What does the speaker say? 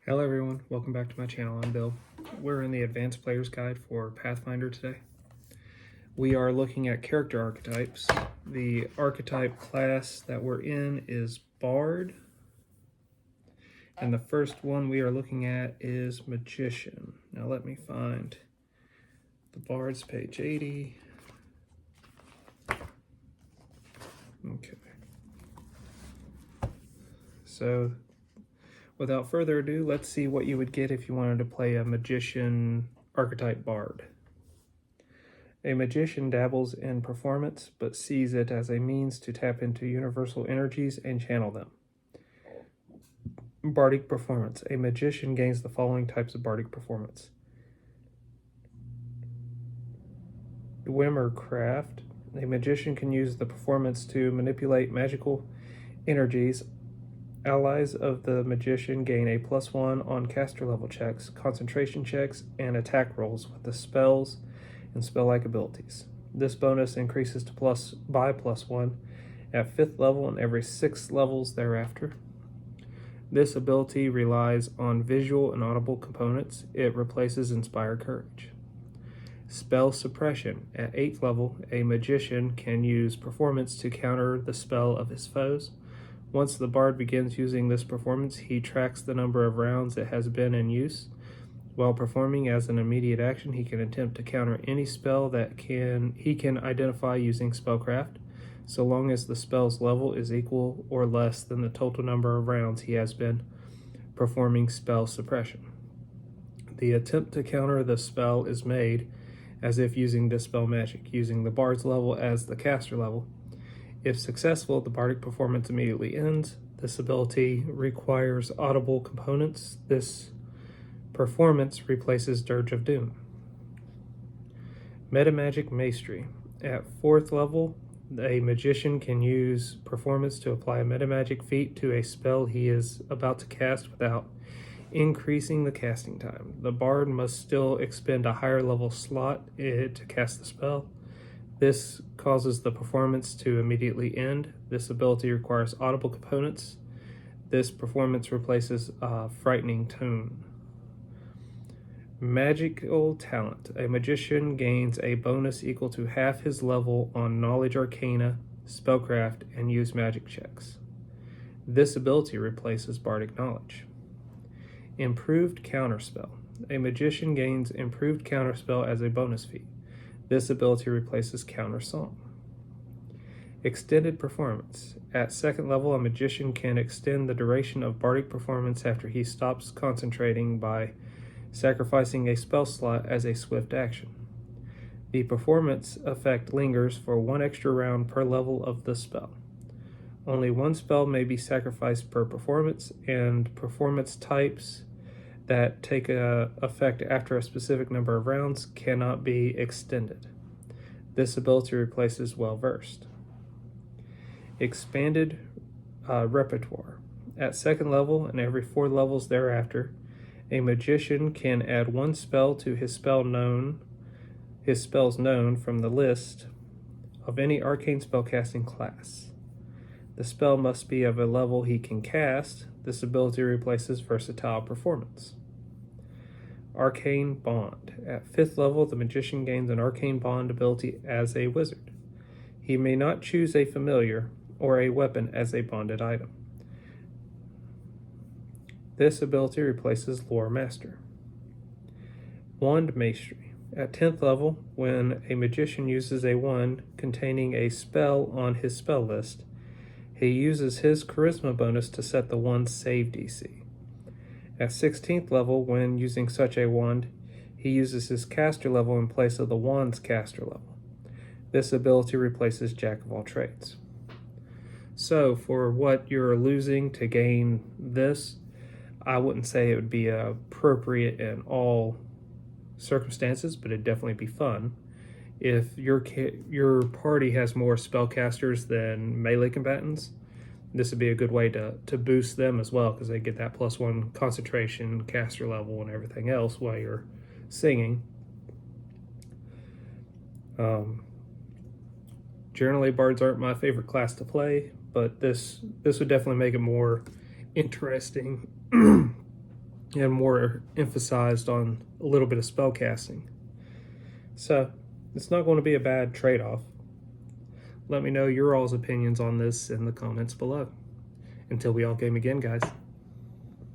Hello everyone, welcome back to my channel. I'm Bill. We're in the Advanced Player's Guide for Pathfinder today. We are looking at character archetypes. The archetype class that we're in is Bard. And the first one we are looking at is Magician. Now let me find the Bard's page 80. Okay. So without further ado, let's see what you would get if you wanted to play a Magician archetype Bard. A magician dabbles in performance, but sees it as a means to tap into universal energies and channel them. Bardic performance. A magician gains the following types of bardic performance. Dwimmercraft. A magician can use the performance to manipulate magical energies. Allies of the magician gain a +1 on caster level checks, concentration checks, and attack rolls with the spells and spell-like abilities. This bonus increases to +1 at 5th level and every 6 levels thereafter. This ability relies on visual and audible components. It replaces Inspire Courage. Spell Suppression. At 8th level, a magician can use performance to counter the spell of his foes. Once the bard begins using this performance, he tracks the number of rounds it has been in use. While performing as an immediate action, he can attempt to counter any spell that he can identify using spellcraft, so long as the spell's level is equal or less than the total number of rounds he has been performing spell suppression. The attempt to counter the spell is made as if using Dispel Magic, using the bard's level as the caster level. If successful, the bardic performance immediately ends. This ability requires audible components. This performance replaces Dirge of Doom. Metamagic Mastery. At 4th level, a magician can use performance to apply a metamagic feat to a spell he is about to cast without increasing the casting time. The bard must still expend a higher level slot to cast the spell. This causes the performance to immediately end. This ability requires audible components. This performance replaces Frightening Tone. Magical Talent. A magician gains a bonus equal to half his level on Knowledge Arcana, Spellcraft, and Use Magic checks. This ability replaces Bardic Knowledge. Improved Counterspell. A magician gains Improved Counterspell as a bonus feat. This ability replaces Counter Song. Extended Performance. At 2nd level, a magician can extend the duration of bardic performance after he stops concentrating by sacrificing a spell slot as a swift action. The performance effect lingers for 1 extra round per level of the spell. Only 1 spell may be sacrificed per performance, and performance types that take effect after a specific number of rounds cannot be extended. This ability replaces Well Versed. Expanded Repertoire. At 2nd level and every 4 levels thereafter, a magician can add 1 spell to his spells known from the list of any arcane spellcasting class. The spell must be of a level he can cast. This ability replaces Versatile Performance. Arcane Bond. At 5th level, the magician gains an Arcane Bond ability as a wizard. He may not choose a familiar or a weapon as a bonded item. This ability replaces Lore Master. Wand Mastery. At 10th level, when a magician uses a wand containing a spell on his spell list, he uses his Charisma bonus to set the wand's save DC. At 16th level, when using such a wand, he uses his caster level in place of the wand's caster level. This ability replaces Jack of all trades. So, for what you're losing to gain this, I wouldn't say it would be appropriate in all circumstances, but it'd definitely be fun. If your party has more spellcasters than melee combatants, this would be a good way to boost them as well, because they get that +1 concentration, caster level, and everything else while you're singing. Generally, bards aren't my favorite class to play, but this would definitely make it more interesting and more emphasized on a little bit of spell casting. So it's not going to be a bad trade-off. Let me know your all's opinions on this in the comments below. Until we all game again, guys.